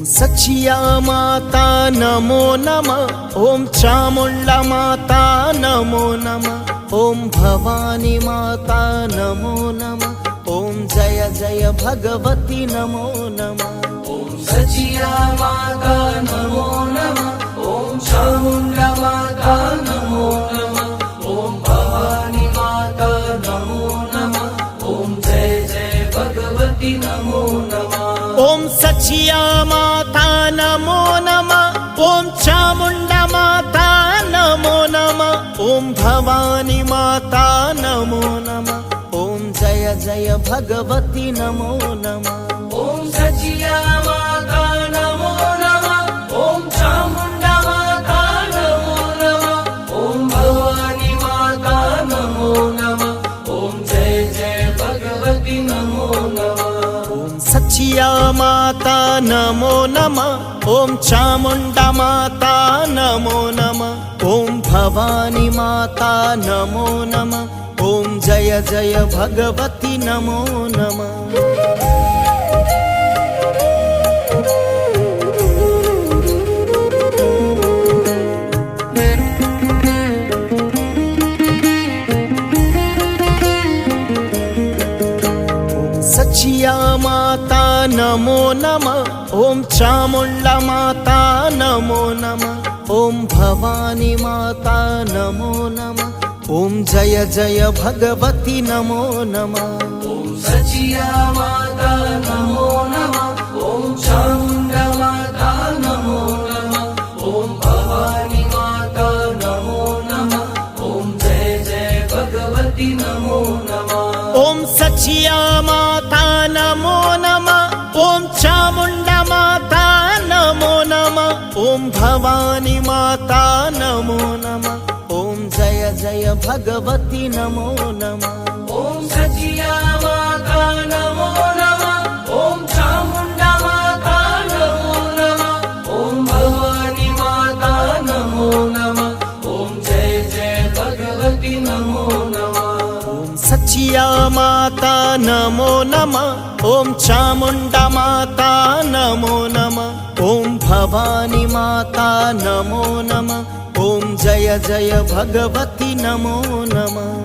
सचिया माता नमो नमः। ओम चामुंडा माता नमो नमः। ओम भवानी माता नमो नमः। ओम जय जय भगवती नमो नमः। ओम सचिया माता नमो नमः। ओम चामुंडा माता नमो नमः। ओम भवानी माता नमो नमः। ओम जय जय भगवती नमो नमः। ओम सचिया माता नमो नमः। ओम चामुंडा माता नमो नमः। ओम भवानी माता नमो नमः। ओम जय जय भगवती नमो नमः। ओम सचिया माता नमो नमः। ओम चामुंडा माता नमो नमः। ओम भवानी माता नमो नमः। ओम जय जय भगवती नमो नमः। सचिया माता नमो नमः। ओम चामुंडा माता नमो नमः। ओम भवानी माता नमो नमः। ओम जय जय भगवती नमो नमः। सचिया माता नमो नमः। ओम चामुंडा माता नमो नमः। ओम भवानी माता नमो नमः। ओम जय जय भगवती नमो नमः। ओम सचिया माता नमो नमः। ओम चामुंडा माता नमो नमः। ओम भवानी माता नमो नमः। ओम जय जय भगवती नमो नमः। ओम सचिया माता नमो नमः। ओम चामुंडा माता नमो नमः। ओम भवानी माता नमो नमः। ओम जय जय भगवती नमो नमः। ओम सचिया माता नमो नमः। ओम चामुंडा माता नमो नमः। ओम भवानी माता नमो नमः। ओम जय जय भगवती नमो नमः। ओम सचिया माता नमो नमः। ओम चामुंडा माता नमो नमः। ओम भवानी माता नमो नमः। ओम जय जय भगवती नमो नमः।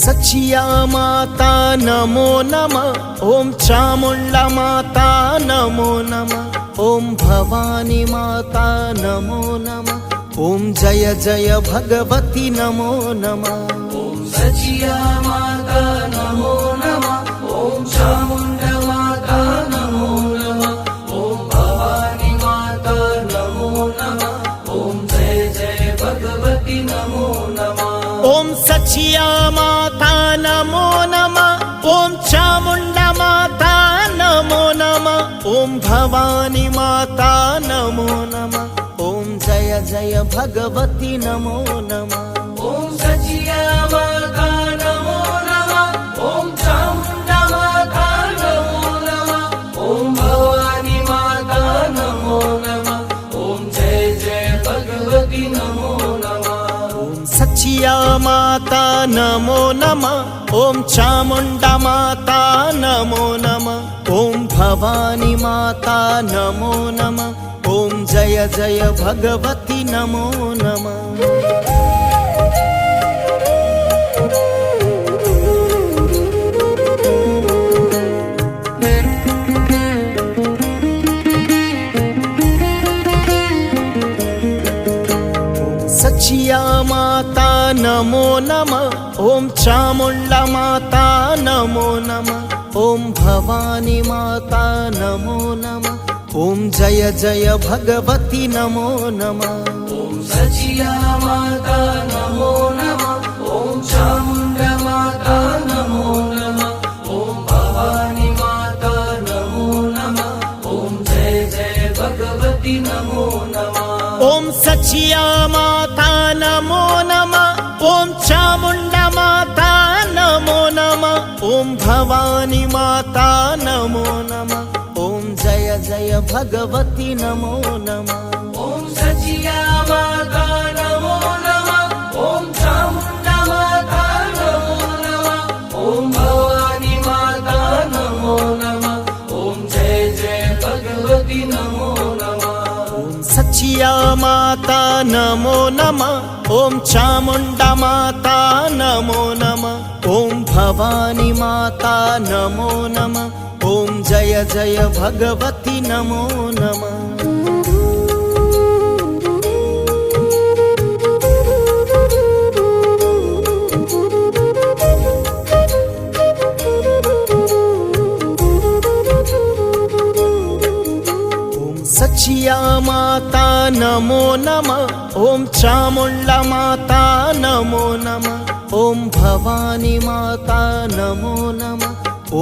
सचिया माता नमो नमः। ओम चामुंडा माता नमो नमः। ओम भवानी माता नमो नमः। ओम जय जय भगवती नमो नमः। ओम सचिया माता नमो नमः। ओम चामुंडा माता नमो नमः। ओम भवानी माता नमो नमः। ओम जय जय भगवती नमो नमः। ओम सचिया माता नमो नमः। ओम चामुंडा माता नमो नमः। ओम भवानी माता नमो नमः। ओम जय जय भगवती नमो नमः। ओम सचिया माता नमो नमः। ओम चामुंडा माता नमो नमः। ओम भवानी माता नमो नमः। ओम जय जय भगवती नमो नमः। ओम सचिया माता नमो नमः। ओम चामुंडा माता नमो नमः। ओम भवानी माता नमो नमः। ओम जय जय भगवती नमो नमः। सचिया माता नमो नमः। ओम चामुंडा माता नमो नमः। ओम भवानी माता नमो नमः। ओम जय जय भगवती नमो नमः। ओम सचिया माता नमो नमः। ओम चामुंडा माता नमो नमः। ओम भवानी माता नमो नमः। ओम जय जय भगवती नमो नमः। ओम सचिया माता नमो नमः। ओम चामुंडा माता नमो नमः। ओम भवानी माता नमो नमः। ओम जय जय जय भगवती नमो नमः। ॐ सचिया माता नमो नमः। ॐ चामुण्डा माता नमो नमः। ॐ भवानी माता नमो नमः। ॐ जय जय भगवती नमो नमः। सचिया माता नमो नमः। ॐ चामुण्डा माता नमो नमः। ॐ भवानी माता नमो नमः। ॐ जय जय भगवती नमो नमः। सचिया माता नमो नमः। ॐ चामुण्डा माता नमो नमः। ॐ भवानी माता नमो नमः।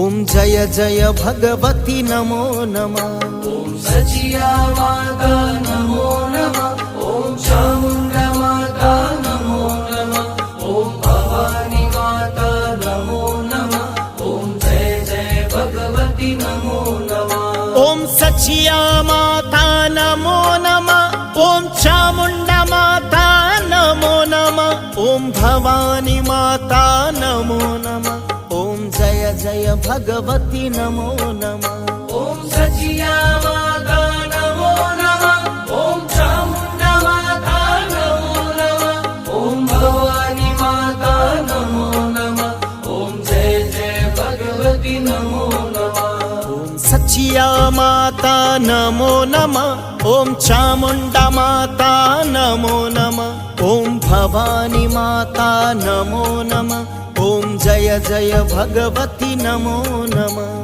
ॐ जय जय भगवती नमो नमः। ॐ सचिया माता नमो नमः। ॐ चामुण्डा माता नमो नमः। ॐ भवानी माता नमो नमः। ॐ जय जय भगवती नमो नमः। ॐ सचिया माता नमो नमः। ॐ चामुण्डा माता नमो नमः। ॐ भवानी माता नमो नमः। ॐ जय जय भगवती नमो नमः। ॐ सचिया माता नमो नमः। ॐ चामुण्डा माता नमो नमः। ॐ भवानी माता नमो नमः। ॐ जय जय भगवती नमो नमः। सचिया माता नमो नमः। ॐ चामुण्डा माता नमो नमः। ॐ भवानी माता नमो नमः। ॐ जय जय भगवती नमो नमः।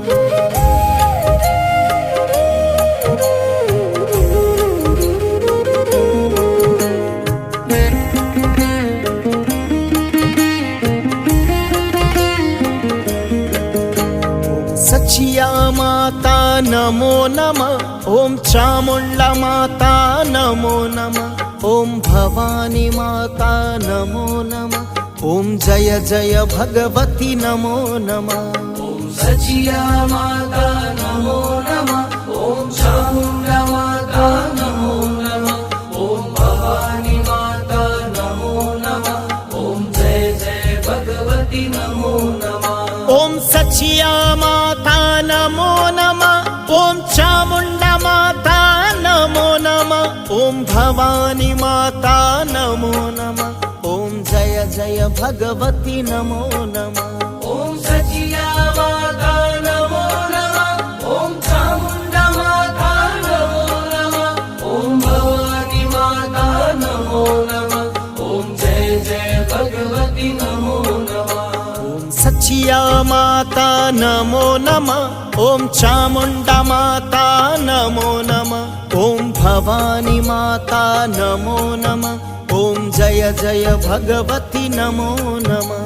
सचिया माता नमो नमः। ॐ चामुण्डा माता नमो नमः। ॐ भवानी माता नमो नमः। ॐ जय जय भगवती नमो नमः। ॐ सचिया माता नमो नमः। ॐ चामुण्डा माता नमो नमः। ॐ भवानी माता नमो नमः। ॐ जय जय भगवती नमो नमः। ॐ सचिया माता नमो नमः। ॐ चामुण्डा माता नमो नमः। ॐ भवानी माता नमो नमः। ॐ जय जय भगवती नमो नमः। ॐ सचिया माता नमो नमः। ॐ चामुण्डा माता नमो नमः। ॐ भवानी माता नमो नमः। ॐ जय जय भगवती नमो नमः। सचिया माता नमो नमः। ॐ चामुण्डा माता नमो नमः। ॐ भवानी माता नमो नमः। ॐ जय जय भगवती नमो नमः।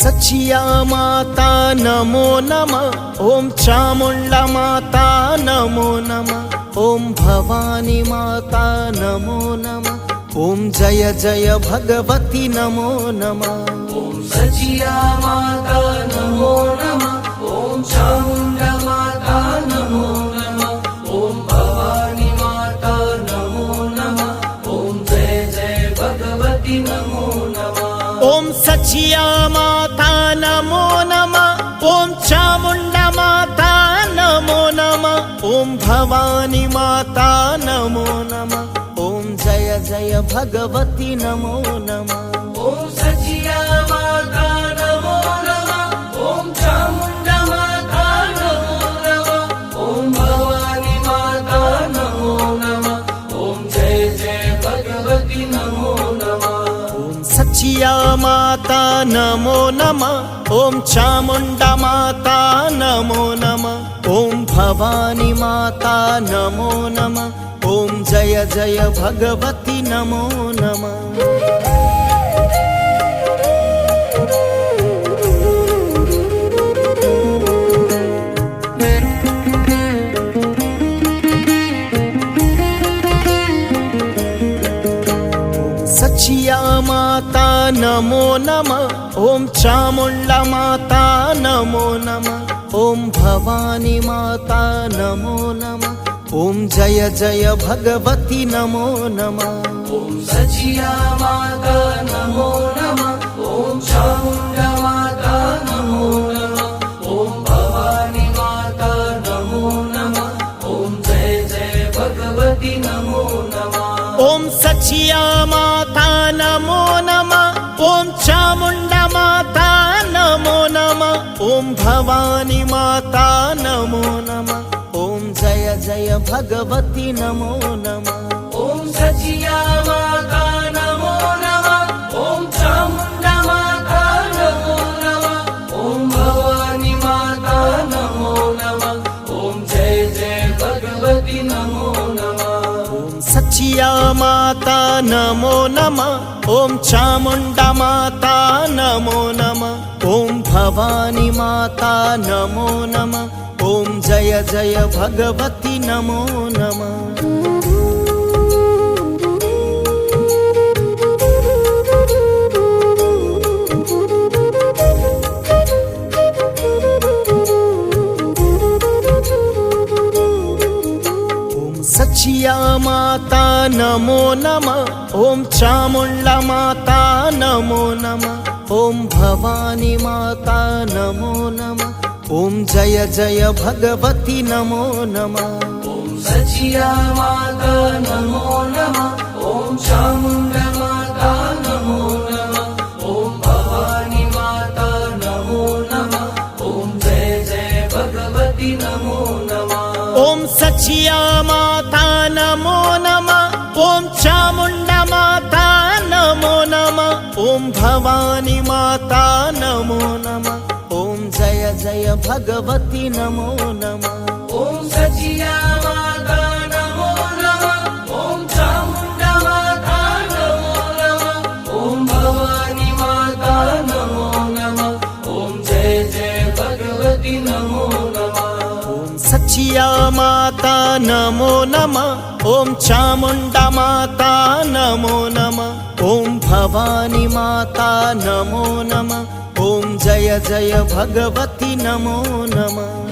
सचिया माता नमो नमः। ॐ चामुण्डा माता नमो नमः। ॐ भवानी माता नमो नमः। ॐ जय जय भगवती नमो नमः। ॐ सचिया माता नमो नमः। ॐ चामुण्डा माता नमो नमः। ॐ भवानी माता नमो नमः। ॐ जय जय भगवती नमो नमः। ॐ सचिया माता नमो नमः। ॐ चामुण्डा माता नमो नमः। ॐ भवानी माता नमो नमः। ॐ जय जय भगवती नमो नमः। ॐ सचिया माता नमो नमः। ॐ चामुण्डा माता नमो नमः। ॐ भवानी माता नमो नमः। ॐ जय जय भगवती नमो नमः। सचिया माता नमो नमः। ॐ चामुण्डा माता नमो नमः। ॐ भवानी माता नमो नमः। ॐ जय जय भगवती नमो नमः। सचिया माता नमो नमः ॐ चामुण्डा माता नमो नमः ॐ भवानी माता नमो नमः ॐ जय जय भगवती नमो नमः। ॐ सचिया माता नमो नमः ॐ चामुण्डा माता नमो नमः ॐ भवानी माता नमो नमः ॐ जय जय भगवती नमो नमः। ॐ सचिया माता नमो नमः ॐ चामुण्डा माता नमो नमः ॐ भवानी माता नमो नमः ॐ जय जय भगवती नमो नमः। ॐ सचिया माता नमो नमः ॐ चामुण्डा माता नमो नमः ॐ भवानी माता नमो नमः ॐ जय जय भगवती नमो नमः। सचिया माता नमो नमः ॐ चामुण्डा माता नमो नमः ॐ भवानी माता नमो नमः ॐ जय जय भगवती नमो नमः। सचिया माता नमो नमः ॐ चामुण्डा माता नमो नमः ॐ भवानी माता नमो नमः ॐ जय जय भगवती नमो नमः। ॐ सचिया माता नमो नमः ॐ चामुण्डा माता नमो नमः ॐ भवानी माता नमो नमः ॐ जय जय भगवती नमो नमः। ॐ सचिया माता नमो नमः ॐ चामुण्डा माता नमो नमः ॐ भवानी माता नमो नमः ॐ जय जय भगवती नमो नमः। ॐ सचिया माता नमो नमः ॐ चामुण्डा माता नमो नमः ॐ भवानी माता नमो नमः ॐ जय जय भगवती नमो नमः। सचिया माता नमो नमः ॐ चामुण्डा माता नमो नमः ॐ भवानी माता नमो नमः ॐ जय जय भगवती नमो नमः।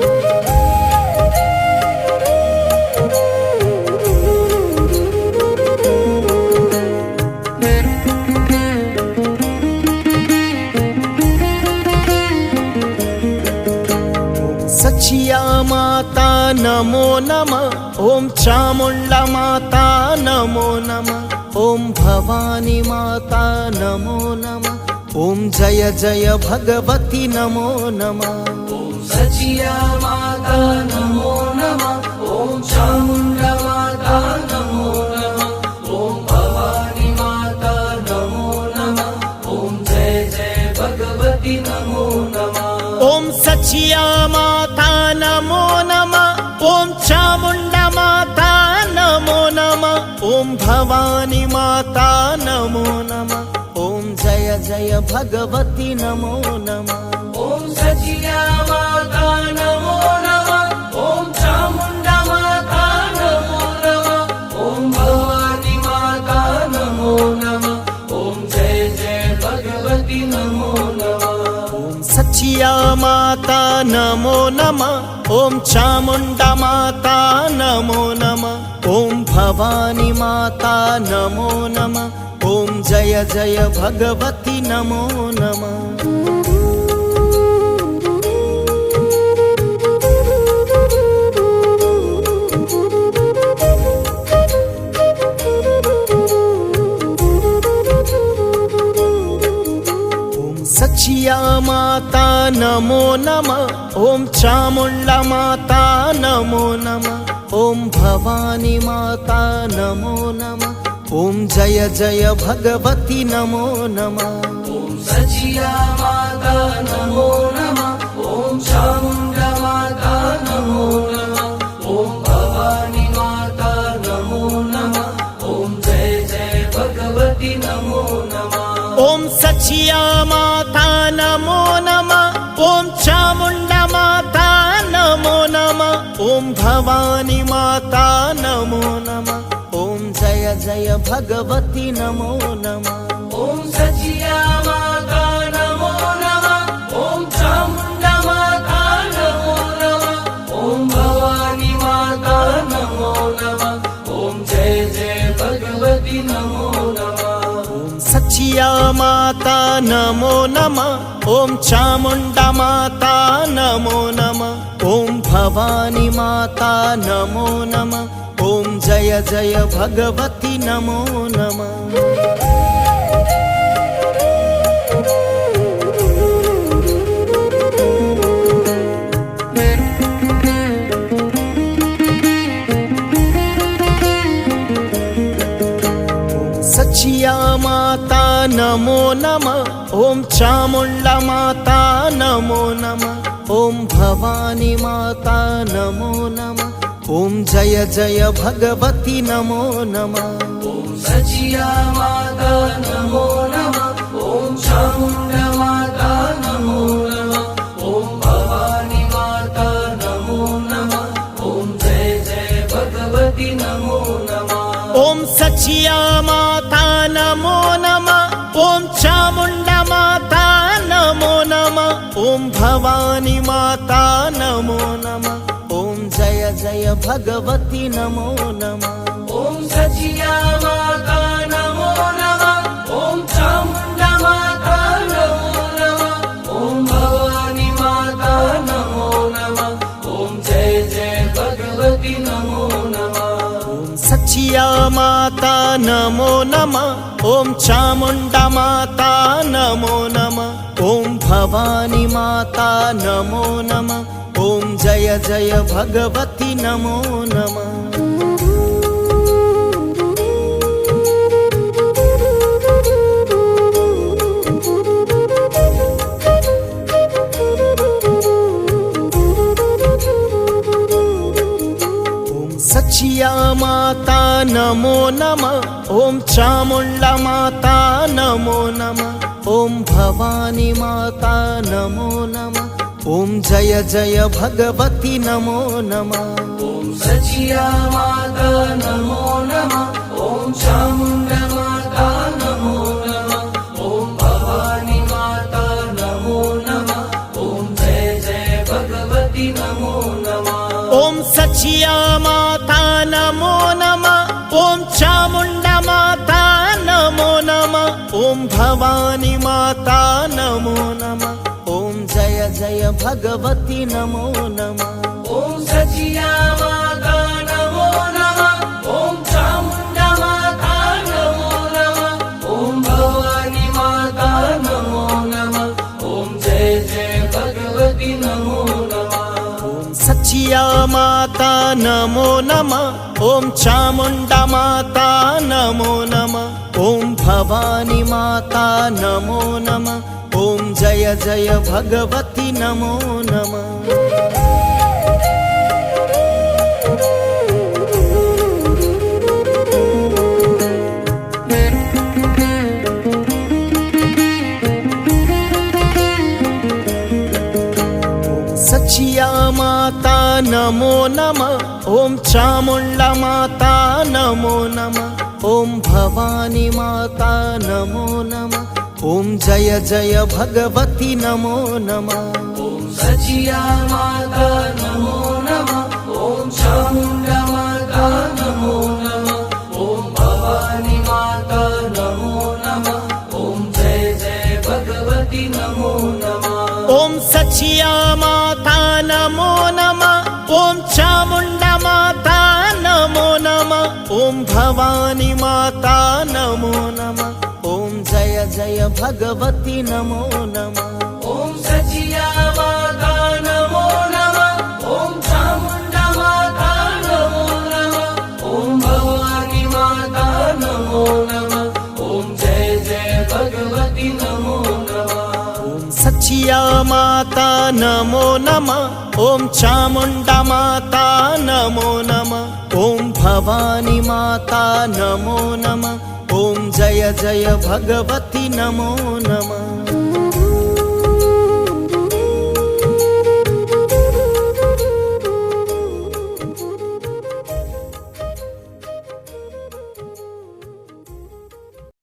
सचिया माता नमो नमः ॐ चामुण्डा माता नमो नमः ॐ भवानी माता नमो नमः ॐ जय जय भगवती नमो नमः। ॐ सचिया माता नमो नमः ॐ चामुण्डा माता नमो नमः ॐ भवानी माता नमो नमः ॐ जय जय भगवती नमो नमः। ॐ सचिया माता नमो नमः ॐ चामुण्डा माता नमो नमः ॐ भवानी माता नमो नमः ॐ जय जय भगवती नमो नमः। ॐ सचिया माता नमो नमः ॐ चामुण्डा माता नमो नमः ॐ भवानी माता नमो नमः ॐ जय जय भगवती नमो नमः। सचिया माता नमो नमः ॐ चामुण्डा माता नमो नमः ॐ भवानी माता नमो नमः ॐ जय जय भगवती नमो नमः। सचिया माता नमो नमः ॐ चामुण्डा माता नमो नमः ॐ भवानी माता नमो नमः ॐ जय जय भगवती नमो नमः। ॐ सचिया माता नमो नमः ॐ चामुण्डा माता नमो नमः ॐ भवानी माता नमो नमः ॐ जय जय भगवती नमो नमः। ॐ सचिया माता नमो नमः ॐ चामुण्डा माता नमो नमः ॐ भवानी माता नमो नमः ॐ जय जय भगवती नमो नमः ॐ सचिया माता नमो नमः ॐ चामुण्डा माता नमो नमः ॐ भवानी माता नमो नमः ॐ जय जय भगवती नमो नमः सचिया माता नमो नमः ॐ चामुण्डा माता नमो नमः ॐ भवानी माता नमो नमः ॐ जय जय भगवती नमो नमः सचिया माता नमो नमः ॐ चामुण्डा माता नमो नमः ॐ भवानी माता नमो नमः ॐ जय जय भगवती नमो नमः ॐ सचिया माता नमो नमः ॐ चामुण्डा माता नमो नमः ॐ भवानी माता नमो नमः ॐ जय जय भगवती नमो नमः ॐ सचिया माता नमो नमः ॐ चामुण्डा माता नमो नमः ॐ भवानी माता नमो नमः ॐ जय जय भगवती नमो नमः ॐ सचिया माता नमो नमः ॐ चामुण्डा माता नमो नमः ॐ भवानी माता नमो नमः ॐ जय जय भगवती नमो नमः सचिया माता नमो नमः ॐ चामुण्डा माता नमो नमः ॐ भवानी माता नमो नमः ॐ जय जय भगवती नमो नमः सचिया माता नमो नमः ॐ चामुण्डा माता नमो नमः ॐ भवानी माता नमो नमः ॐ जय जय भगवती नमो नमः ॐ सचिया माता नमो नमः ॐ चामुण्डा माता नमो नमः ॐ भवानी माता नमो नमः ॐ जय जय भगवती नमो नमः ॐ सचिया माता नमो नमः ॐ चामुण्डा माता नमो नमः ॐ भवानी माता नमो नमः ॐ जय जय भगवती नमो नमः ॐ सचिया माता नमो नमः ॐ चामुण्डा माता नमो नमः ॐ भवानी माता नमो नमः ॐ जय जय भगवती नमो नमः सचिया माता नमो नमः ॐ चामुण्डा माता नमो नमः ॐ भवानी माता नमो नमः ॐ जय जय भगवती नमो नमः सचिया माता नमो नमः ॐ चामुण्डा माता नमो नमः ॐ भवानी माता नमो नमः ॐ जय जय भगवती नमो नमः ॐ सचिया माता नमो नमः ॐ चामुण्डा माता नमो नमः ॐ भवानी माता नमो नमः ॐ जय जय भगवती नमो नमः ॐ सचिया माता नमो नमः ॐ चामुण्डा माता नमो नमः ॐ भवानी माता नमो नमः ॐ जय जय भगवती नमो नमः ॐ सचिया माता नमो नमः ॐ चामुण्डा माता नमो नमः ॐ भवानी माता नमो नमः ॐ जय जय भगवती नमो नमः सचिया माता नमो नमः ॐ चामुण्डा माता नमो नमः ॐ भवानी माता नमो नमः ॐ जय जय भगवती नमो नमः